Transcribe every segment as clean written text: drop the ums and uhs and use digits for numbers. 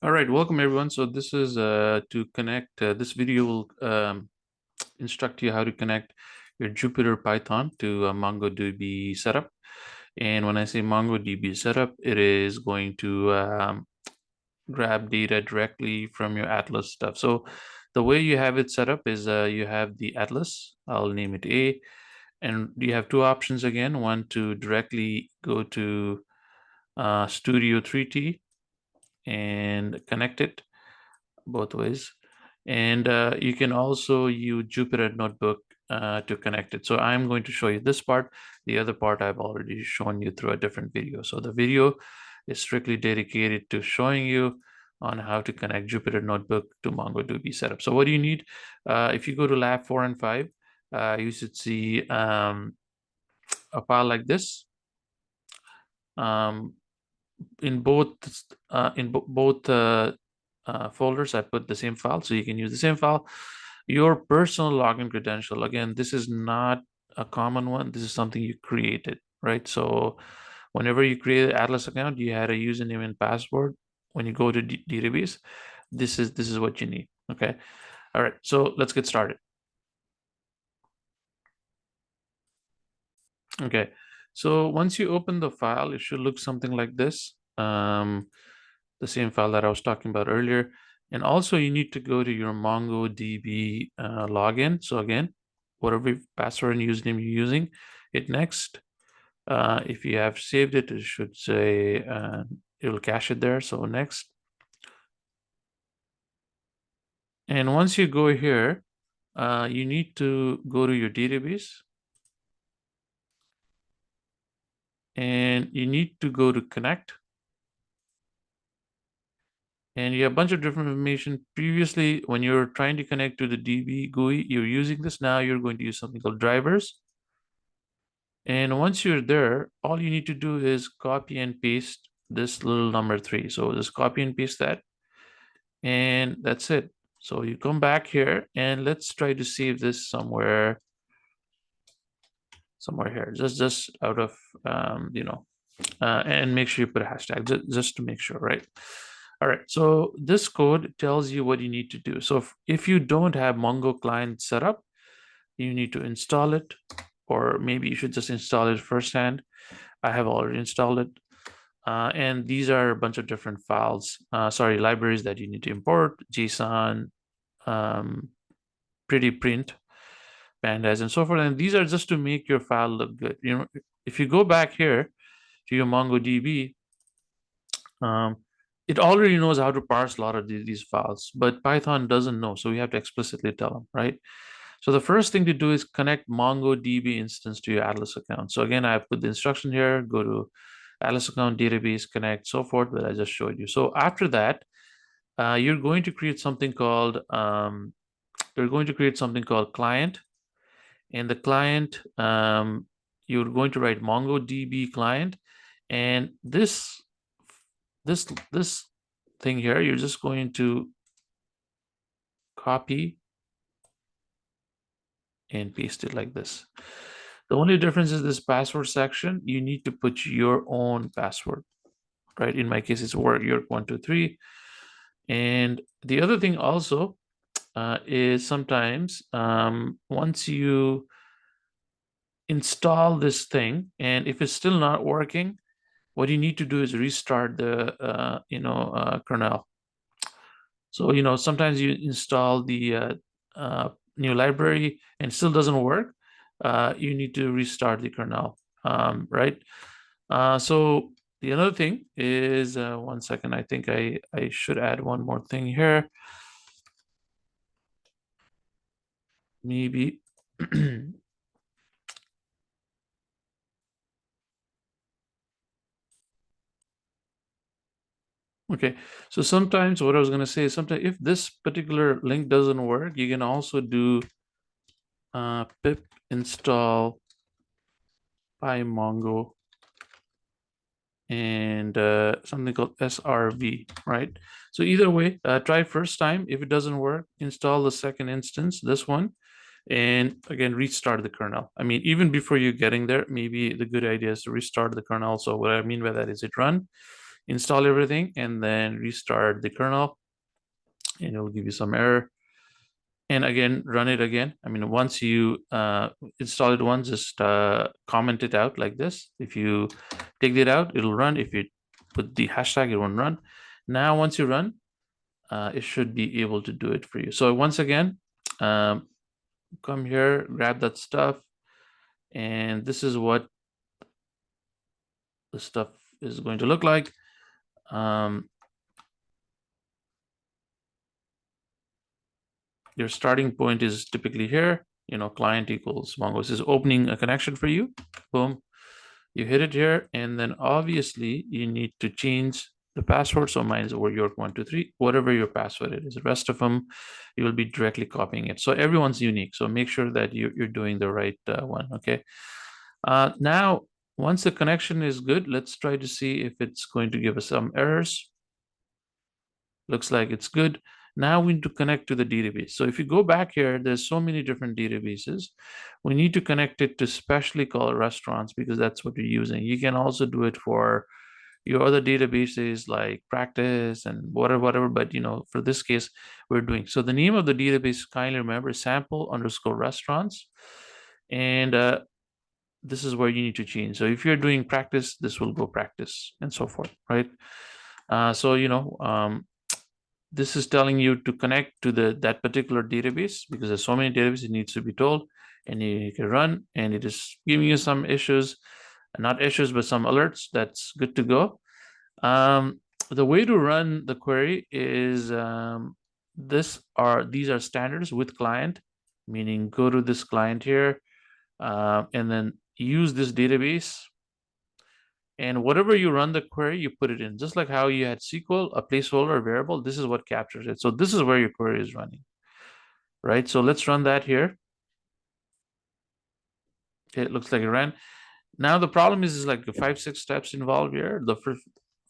All right, welcome everyone. So this is to connect. This video will instruct you how to connect your Jupyter Python to a MongoDB setup. And when I say MongoDB setup, it is going to grab data directly from your Atlas stuff. So the way you have it set up is you have the Atlas. I'll name it A, and you have two options again. One to directly go to Studio 3T and connect it both ways. And you can also use Jupyter Notebook to connect it. So I'm going to show you this part. The other part I've already shown you through a different video. So the video is strictly dedicated to showing you on how to connect Jupyter Notebook to MongoDB setup. So what do you need? If you go to lab 4 and 5, you should see a file like this. In both folders, I put the same file, so you can use the same file. Your personal login credential, again, this is not a common one. This is something you created, right? So whenever you create an Atlas account, you had a username and password. When you go to database, this is what you need. Okay. All right. So let's get started. Okay. So once you open the file, it should look something like this. The same file that I was talking about earlier. And also you need to go to your MongoDB login. So again, whatever password and username you're using, hit next. If you have saved it, it should say it will cache it there. So next. And once you go here, you need to go to your database. And you need to go to connect. And you have a bunch of different information. Previously, when you're trying to connect to the DB GUI, you're using this. Now you're going to use something called drivers. And once you're there, all you need to do is copy and paste this little number 3. So just copy and paste that. And that's it. So you come back here and let's try to save this somewhere here, just out of, and make sure you put a hashtag just to make sure, right? All right, so this code tells you what you need to do. So if you don't have Mongo client set up, you need to install it, or maybe you should just install it firsthand. I have already installed it. And these are a bunch of different files, libraries that you need to import: JSON, pretty print, pandas, and so forth. And these are just to make your file look good. You know, if you go back here to your MongoDB, it already knows how to parse a lot of these files, but Python doesn't know. So we have to explicitly tell them, right? So the first thing to do is connect MongoDB instance to your Atlas account. So again, I put the instruction here: go to Atlas account, database, connect, so forth, that I just showed you. So after that, you're going to create something called client. And the client, you're going to write MongoDB client, and this thing here, you're just going to copy and paste it like this. The only difference is this password section. You need to put your own password, right? In my case, it's work123. And the other thing also is sometimes once you install this thing, and if it's still not working, what you need to do is restart the kernel. So sometimes you install the new library and it still doesn't work. You need to restart the kernel, right? So the other thing is, 1 second, I think I should add one more thing here. Maybe. Okay, so sometimes what I was going to say is, sometimes if this particular link doesn't work, you can also do pip install pymongo and something called srv, right? So either way, try first time. If it doesn't work, install the second instance, this one, and again restart the kernel. I mean, even before you're getting there, maybe the good idea is to restart the kernel. So what I mean by that is hit run, install everything, and then restart the kernel, and it will give you some error. And again, run it again. I mean, once you install it once, just comment it out like this. If you take it out, it'll run. If you put the hashtag, it won't run. Now, once you run, it should be able to do it for you. So once again, come here, grab that stuff, and this is what the stuff is going to look like. Your starting point is typically here, client equals Mongo. This is opening a connection for you. Boom. You hit it here, and then obviously you need to change the password. So mine is over York123, whatever your password it is. The rest of them, you will be directly copying it. So everyone's unique. So make sure that you're doing the right one. Okay. Now, once the connection is good, let's try to see if it's going to give us some errors. Looks like it's good. Now we need to connect to the database. So if you go back here, there's so many different databases. We need to connect it to specially called restaurants because that's what we're using. You can also do it for your other databases like practice and whatever. But for this case, we're doing. So the name of the database, kindly remember, sample_restaurants. And this is where you need to change. So if you're doing practice, this will go practice and so forth, right? This is telling you to connect to that particular database because there's so many databases it needs to be told, and you can run, and it is giving you some issues, not issues, but some alerts. That's good to go. The way to run the query is these are standards with client, meaning go to this client here, and then use this database. And whatever you run the query, you put it in. Just like how you had SQL, a placeholder, a variable, this is what captures it. So this is where your query is running, right? So let's run that here. Okay, it looks like it ran. Now the problem is like 5-6 steps involved here. The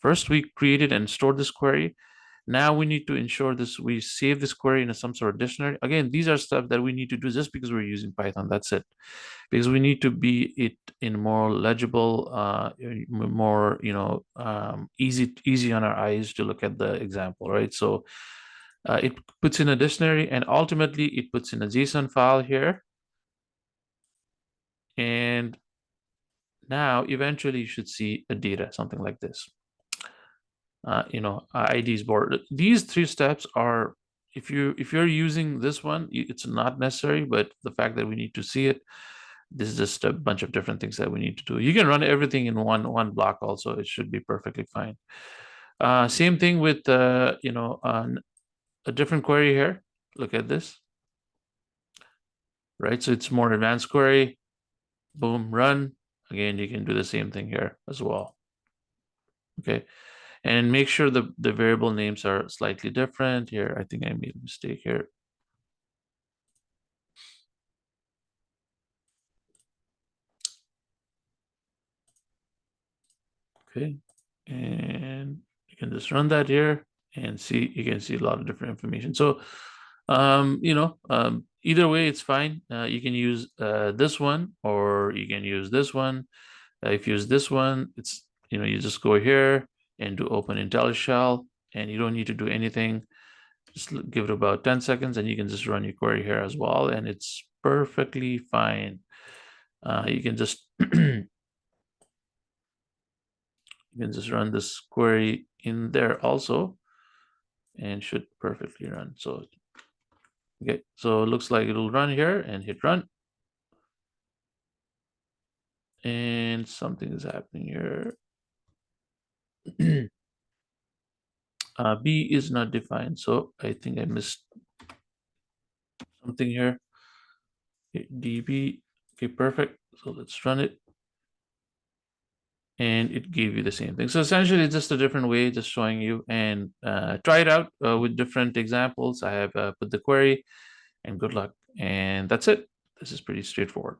first we created and stored this query. Now we need to ensure we save this query in some sort of dictionary. Again, these are stuff that we need to do just because we're using Python. That's it. Because we need to be it in more legible, more easy on our eyes to look at the example, right? So it puts in a dictionary, and ultimately it puts in a JSON file here. And now eventually you should see a data, something like this. IDs board. These 3 steps are, if you're using this one, it's not necessary, but the fact that we need to see it, this is just a bunch of different things that we need to do. You can run everything in one block also. It should be perfectly fine. Same thing with a different query here. Look at this. Right, so it's more advanced query. Boom, run. Again, you can do the same thing here as well. Okay, and make sure the variable names are slightly different here. I think I made a mistake here. Okay, and you can just run that here and see, you can see a lot of different information. So either way it's fine. You can use this one, or you can use this one. If you use this one, it's you just go here and do open IntelliShell, and you don't need to do anything. Just give it about 10 seconds, and you can just run your query here as well, and it's perfectly fine. You can just run this query in there also, and should perfectly run. So okay, so it looks like it'll run here, and hit run. And something is happening here. B is not defined, so I think I missed something here. Okay, DB, okay, perfect. So let's run it. And it gave you the same thing. So essentially, it's just a different way, just showing you, and try it out with different examples. I have put the query, and good luck. And that's it. This is pretty straightforward.